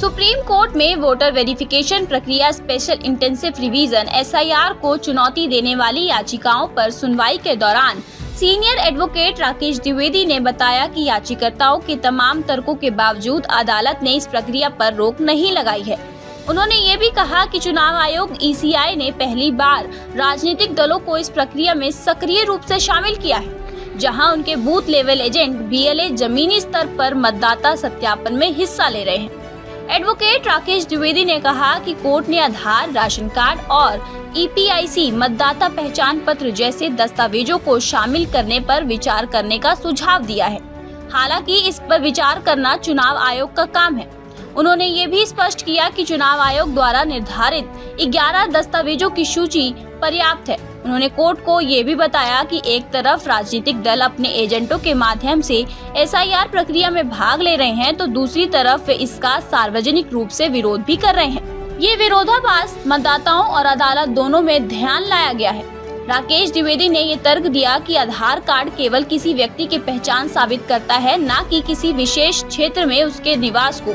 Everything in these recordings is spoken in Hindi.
सुप्रीम कोर्ट में वोटर वेरिफिकेशन प्रक्रिया स्पेशल इंटेंसिव रिवीजन (SIR) को चुनौती देने वाली याचिकाओं पर सुनवाई के दौरान सीनियर एडवोकेट राकेश द्विवेदी ने बताया कि याचिकाकर्ताओं के तमाम तर्कों के बावजूद अदालत ने इस प्रक्रिया पर रोक नहीं लगाई है। उन्होंने ये भी कहा कि चुनाव आयोग ECI ने पहली बार राजनीतिक दलों को इस प्रक्रिया में सक्रिय रूप से शामिल किया है, जहां उनके बूथ लेवल एजेंट BLA जमीनी स्तर पर मतदाता सत्यापन में हिस्सा ले रहे हैं। एडवोकेट राकेश द्विवेदी ने कहा कि कोर्ट ने आधार, राशन कार्ड और EPIC मतदाता पहचान पत्र जैसे दस्तावेजों को शामिल करने पर विचार करने का सुझाव दिया है। हालांकि इस पर विचार करना चुनाव आयोग का काम है। उन्होंने ये भी स्पष्ट किया कि चुनाव आयोग द्वारा निर्धारित 11 दस्तावेजों की सूची पर्याप्त है। उन्होंने कोर्ट को ये भी बताया कि एक तरफ राजनीतिक दल अपने एजेंटों के माध्यम से SIR प्रक्रिया में भाग ले रहे हैं, तो दूसरी तरफ वे इसका सार्वजनिक रूप से विरोध भी कर रहे हैं। ये विरोधाभास मतदाताओं और अदालत दोनों में ध्यान लाया गया है। राकेश द्विवेदी ने ये तर्क दिया कि आधार कार्ड केवल किसी व्यक्ति की पहचान साबित करता है, न कि किसी विशेष क्षेत्र में उसके निवास को।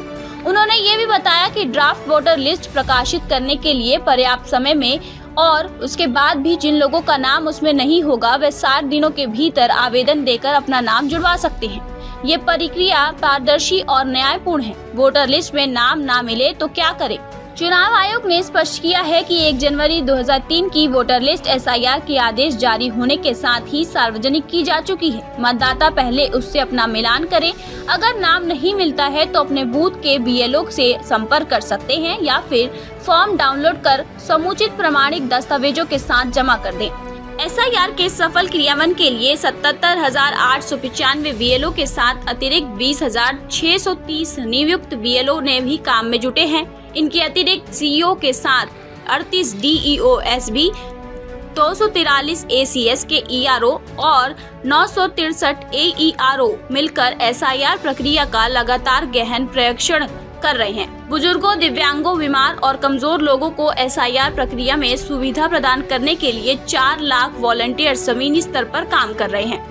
उन्होंने ये भी बताया कि ड्राफ्ट वोटर लिस्ट प्रकाशित करने के लिए पर्याप्त समय में और उसके बाद भी जिन लोगों का नाम उसमें नहीं होगा वे 60 दिनों के भीतर आवेदन देकर अपना नाम जुड़वा सकते हैं। ये प्रक्रिया पारदर्शी और न्यायपूर्ण है। वोटर लिस्ट में नाम ना मिले तो क्या करें? चुनाव आयोग ने स्पष्ट किया है कि 1 जनवरी 2003 की वोटर लिस्ट SIR के आदेश जारी होने के साथ ही सार्वजनिक की जा चुकी है। मतदाता पहले उससे अपना मिलान करें। अगर नाम नहीं मिलता है तो अपने बूथ के BLO से संपर्क कर सकते हैं या फिर फॉर्म डाउनलोड कर समुचित प्रमाणिक दस्तावेजों के साथ जमा कर दें। SIR के सफल क्रियान्वयन के लिए 77,895 BLO के साथ अतिरिक्त 20,630 नियुक्त BLO ने भी काम में जुटे हैं। इनके अतिरिक्त CEO के साथ 38 DEO SB, 243 ACS के ERO और 963 AERO मिलकर SIR प्रक्रिया का लगातार गहन परीक्षण कर रहे हैं। बुजुर्गों, दिव्यांगों, बीमार और कमजोर लोगों को SIR प्रक्रिया में सुविधा प्रदान करने के लिए 4 लाख वॉलंटियर्स जमीनी स्तर पर काम कर रहे हैं।